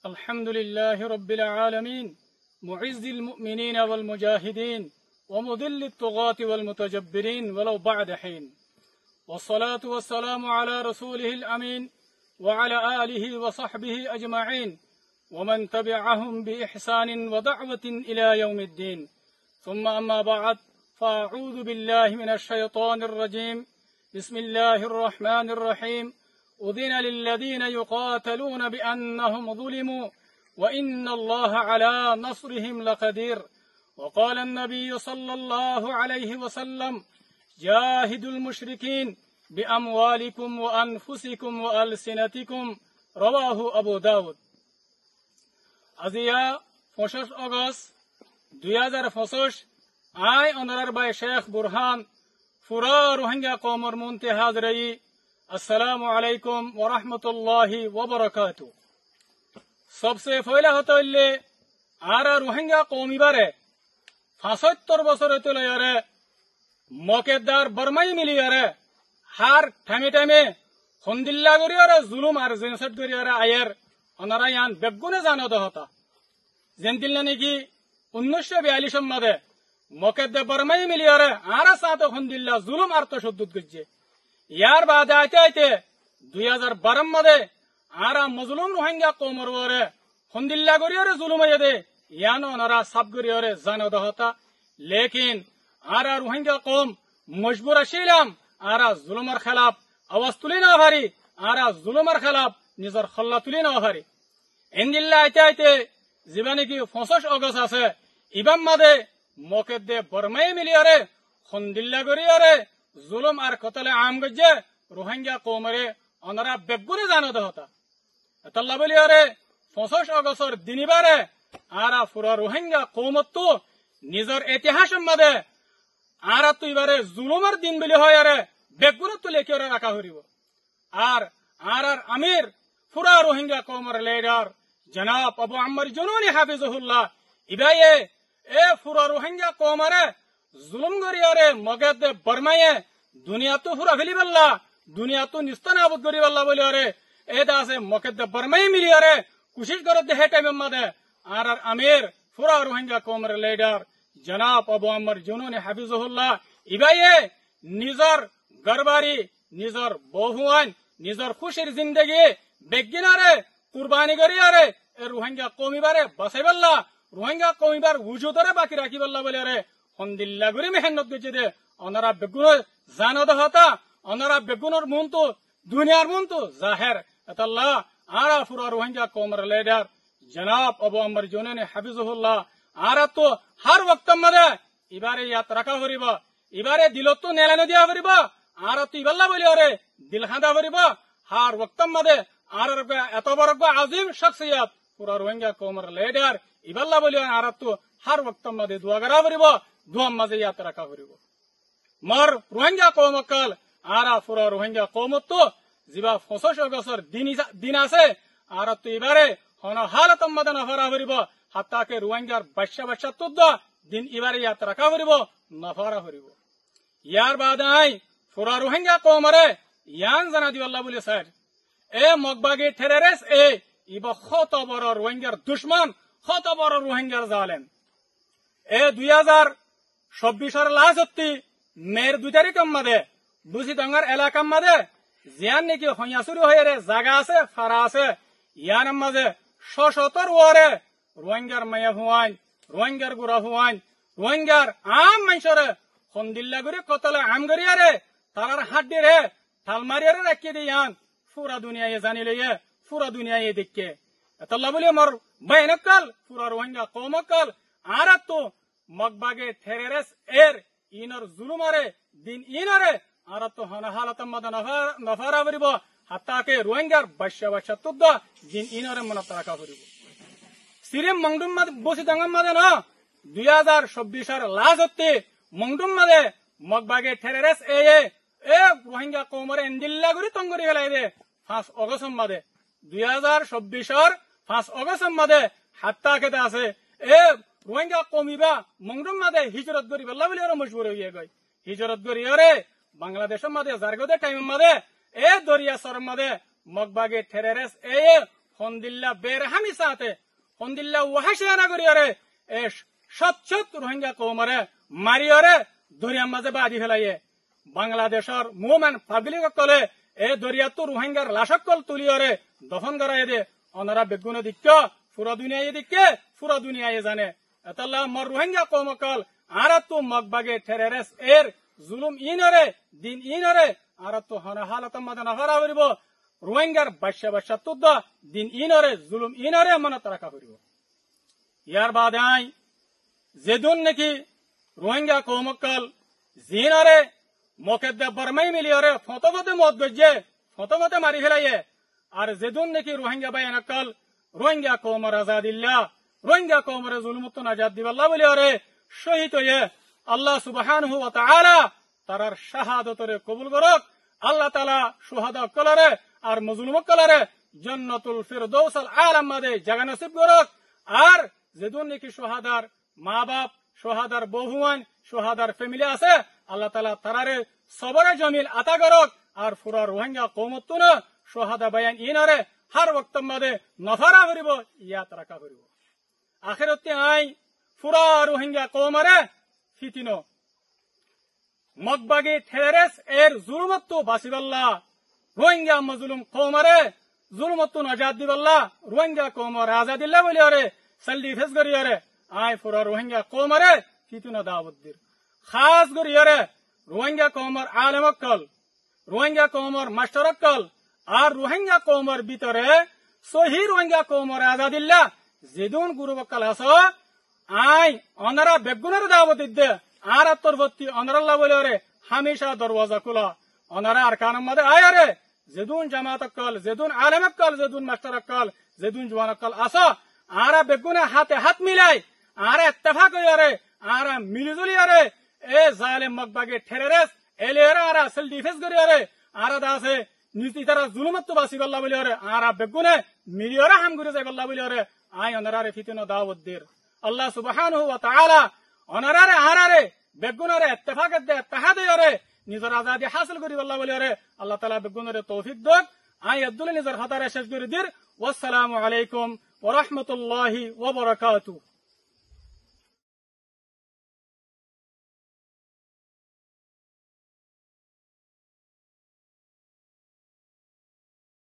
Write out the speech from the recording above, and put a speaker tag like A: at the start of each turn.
A: الحمد لله رب العالمين معز المؤمنين والمجاهدين ومذل الطغاة والمتجبرين ولو بعد حين، والصلاة والسلام على رسوله الأمين وعلى آله وصحبه أجمعين ومن تبعهم بإحسان ودعوة إلى يوم الدين، ثم أما بعد، فأعوذ بالله من الشيطان الرجيم. بسم الله الرحمن الرحيم. أذن للذين يقاتلون بأنهم ظلموا وإن الله على نصرهم لقدير. وقال النبي صلى الله عليه وسلم: جاهدوا المشركين بأموالكم وأنفسكم وألسنتكم. رواه أبو داود. আজিয়া 25 আগস্ট 2025 আই অনার বাই শেখ বুরহান ফুরা রোহিঙ্গা কওমর মুনতে হাজরাই। আসসালামু আলাইকুম ওয়া রাহমাতুল্লাহি ওয়া বারাকাতুহু। সবসে পয়লা হতইলে আর রোহিঙ্গা কওমিবারে 75 বছর হইতলে আরে মকেদার বর্মাই মিলিয়ারে হার টাইমে টাইমে হন্দিল্লা গরিয়ারে জুলুম আর জেনসাইড গরিয়ারে আয়ের অনারা ইয়ান বেগুনে জানো দহতা জেনতিল নাকি 1942 মাদে মকেদে বর্মাই মিলিয়ারে আর সাত হন্দিল্লা জুলুম আর তো সদ্দুত গজ্জে। ইয়ার বাদে আইতে আইতে 2012 মাদে আর মজলুম রোহিঙ্গা কওমর ওরে হন্দিল্লা গরিয়ারে জুলুম আইদে ইয়ান অনারা সাব গরিয়ারে জানো দহতা। লেকিন আর রোহিঙ্গা কওম মজবুর আছিলাম আর জুলুমের খেলাফ আওয়াজ তুলি না ভারি, আর জুলুমের খেলাফ নিজের খল্লা তুলি না ভারি। ইন্দিল্লা আইতে আইতে জীবনে কি 25 আগস্ট আছে ইবাম মাদে মকেদে বর্মাই মিলিয়ারে হন্দিল্লা গরিয়ারে জুলুম আর কতলে আম গজ্জে রোহিঙ্গা কওমরে অনারা বেগুনে জানো দহতা। এতল্লা বলিয়ারে 25 আগস্টর দিনিবারে আর পুরা রোহিঙ্গা কওমত নিজের ইতিহাসের মাদে আর তো এবারে জুলুমের দিন বলি হয় আরে বেগুনে তো লেখে রাখা হরিব। আর আর আমির পুরা রোহিঙ্গা কওমর লিডার জনাব আবু আম্মার জুনুনি হাফিজুল্লাহ ইবায়ে এ পুরা রোহিঙ্গা কওমরে জুলুম গরিয়ারে মগেদে বর্মায়ে দুনিয়া তো পুরা ফেলি বললা, দুনিয়া তো নিস্তানাবুদ গরি বললা বলি আরে এটা আছে মগেদে বর্মাই মিলিয়ারে কোশিশ করতে হে টাইম মাদে আর আমির পুরা রোহিঙ্গা কওমর লিডার জনাব আবু আম্মার জুনুনি হাফিজুল্লাহ ইবায়ে নিজর গরবারি নিজর বহুয়ান নিজর খুশির জিন্দগি বেগিনারে কুরবানি করিয়ারে এ রোহিঙ্গা কওমিবারে বাঁচাই বললা, রোহিঙ্গা কওমিবার উজুদরে বাকি রাখি বললা বলে আরে হন্দিল্লা গরি মেহনত গেছে দে অনারা বেগুন জানো দহতা। অনারা বেগুনের মন তো দুনিয়ার মন তো জাহের এতাল্লাহ আর পুরা রোহিঙ্গা কওমর লিডার জনাব আবু আম্মার জুনুনি হাফিজুল্লাহ আর তো হার ওয়াক্ত মাদে এবারে ইয়াত রাখা হরিবা, এবারে দিলত তো নেলানো দিয়া হরিবা আর তো ইবাল্লা বলি আরে দিল খাঁদা হরিবা হার ওয়াক্ত মাদে আর এত বড় আজিম শখসিয়ত পুরা রোহিঙ্গা কওমর লিডার ইবাল্লা বলি আর তো হার ওয়াক্ত মাদে দোয়া করা হরিব, দোয়া মাঝে ইয়াত রাখা হরিব। মর রোহিঙ্গা কওমকাল আর পুরা রোহিঙ্গা কওমত তো জিবা 25 আগস্টর দিন আছে আর তো এবারে হন হালত মাদে নফরা হরিব হাত্তাকে রোহিঙ্গার বাচ্চা তুদ্দ দিন এবারে ইয়াত রাখা হরিব নফরা হরিব। ইয়ার বাদে আই পুরা রোহিঙ্গা কওমরে ইয়ান জানা দিবাল্লা বলি স্যার এ মগবাগে টেররিস্ট এ ইবা কত বড় রোহিঙ্গার দুশ্মন, কত বড় রোহিঙ্গার জালেম। এ 2024 লাস্ট মের 2 তারিখ মাদে বুঝি ডাঙ্গার এলাকা মাদে জিয়ান নাকি হইয়া শুরু হয়ে রে জায়গা আছে ফারা আছে ইয়ান মাঝে 170 ওয়ারে রোহিঙ্গার মায়া হুয়ান রোহিঙ্গার গুড়া হুয়ান রোহিঙ্গার আম মানুষরে হন্দিল্লা করে কতলে আম গরিয়ারে তারার হাড্ডি রে থালমারিয়ারে রাখি দিয়ান পুরা দুনিয়ায় জানিলে পুরা দুনিয়ায় দেখে এতল্লা বলি আমার বাইনকাল পুরা রোহিঙ্গা কওমকাল আর তো মগবাগে টেররিস্ট এর ইনর জুলুমারে দিন ইনরে আর তো হনা হালাত মাদা নফারা হরিব হাত্তাকে রোহিঙ্গার বাচ্চা তুদ্দ দিন ইনরে মনত রাখা হরিব। সিরিম মংডুম মাদে বসি দাঙ্গাম মাদে না 2024 লাস্ট মংডুম মাদে মগবাগে টেররিস্ট এ রোহিঙ্গা কওমরে এন্দিল্লা গুরি তঙ্গরি গেলাই দে 5 আগস্ট মাদে 2024 5 আগস্ট মাদে হাত্তাকে আছে এ রোহিঙ্গা কওমিবা মংডুম মাদে হিজরত করি বললা বলি আর মজবুর হইয়া গই হিজরত করি আরে বাংলাদেশের মাদে জারগদে টাইম মাদে এ দরিয়া সর মাদে মগবাগে টেররিস্ট এ হন্দিল্লা বেরহামি সাথে হন্দিল্লা ওয়াহাসিয়ানা করিয়ারে এ সচ্ছত রোহিঙ্গা কৌমরে মারিয়রে দরিয়ার মাঝে বাদি ফেলাইয়ে বাংলাদেশের মুভমেন্ট পাবলিক কলে এ দরিয়াতো রোহিঙ্গার লাশকল তুলিয়রে দফন করাই দে অনারা বেগুনে দিক্ক পুরা দুনিয়ায় দিক্কে পুরা দুনিয়ায় জানে এতাল্লা মর রোহিঙ্গা কৌমকল আরাতো মগবাগে টেরেরেস এর জুলুম ইনরে দিন ইনরে আরাতো হালাত মাঝে নাফারা করিব রোহিঙ্গার বাচ্চা তুদ্দ দিন ইনরে জুলুম ইনরে মনত রাখা করিব ইয়ার বাদে আই যেদুন নাকি রোহিঙ্গা কৌমকল জিনরে মকেদ্দা বরমাই মিলিয়রে ফতমতে মত গজ্জে ফতমতে মারি ফেলাইয়ে আর যেদুন নাকি রোহিঙ্গা বায়ানকল রোহিঙ্গা কৌমর আজাদিল্লা রোহিঙ্গা কৌমর জুলুমত নাজাদ দিবাল্লাহ বলিয়রে শহীদ হয়ে আল্লাহ সুবহানাহু ওয়া তাআলা তারার শাহাদাতরে কবুল করক আল্লাহ তাআলা শুহাদা কলরে আর মজলুম কলরে জান্নাতুল ফিরদৌস আল আলা মাদে জায়গা নসিব করক আর যেদুন নাকি শাহাদার মা বাপ শাহাদার বহুয়ান শাহাদার ফ্যামিলি আছে আল্লাহ তাআলা তারারে সবরে জমিল আতা করক আর পুরা রোহিঙ্গা কওমতুন শাহাদা বায়ান ইনারে হর ওয়াক্ত মাদে নফারা করিব ইয়াত রাখা করিব আখিরাতে আই পুরা রোহিঙ্গা কওমরে ফিতিনো মগবাগে ঠেরেস এর জুলুমত বাসিবাল্লাহ রোহিঙ্গা মজলুম কওমরে জুলুমত নাজাদ দিবাল্লাহ রোহিঙ্গা কওমর আজাদিল্লাহ বলিয়রে সালদি ফেস করিয়রে আই পুরা রোহিঙ্গা কওমরে ফিতিনো দাওয়াত দির খাস করিয়রে রোহিঙ্গা কওমর আলেমকল রোহিঙ্গা কওমর মাস্টারকল আর রোহিঙ্গা কওমর ভিতরে সহি রোহিঙ্গা কওমর আজাদিল্লাহ যেদুন গুরুবকল আস আই অনারা বেগুনের দাওয়াত দিতে আর আত্মরবর্তী অনারাল্লাহ বলিয়রে হামেশা দরওয়াজা খোলা অনারা আর কানম মাদে আয়ারে যেদুন জামাতকল যেদুন আলেমকল যেদুন মাস্টারকল যেদুন জওয়ানকল আস আরা বেগুনে হাতে হাত মিলাই আর ইত্তেফাক হইয়ারে আর মিলিজুলিয়ারে এ জালেম মগবাগে ঠেরেরেস এলিয়ারে আর আসল ডিফেন্স করিয়ারে আর দাসে নীতি তারা জুলুমত বাসিবাল্লাহ বলিয়ারে আর বেগুনে মিলিয়রে হাম করে যাইবাল্লাহ বলিয়ারে আই অনারারে ফিতিনো দাওয়াত দির আল্লাহ সুবহানাহু ওয়া তাআলা অনারারে আরারে বেগুনরে ইত্তেফাক দে ইত্তেহাদরে নিজের আজাদি হাসিল করিবাল্লাহ বলিয়ারে আল্লাহ তাআলা বেগুনরে তৌফিক দেক আই আব্দুল নিজের হাতারে শেষ করে দির ওয়াসসালামু আলাইকুম ওয়া রাহমাতুল্লাহি ওয়া বারাকাতুহু।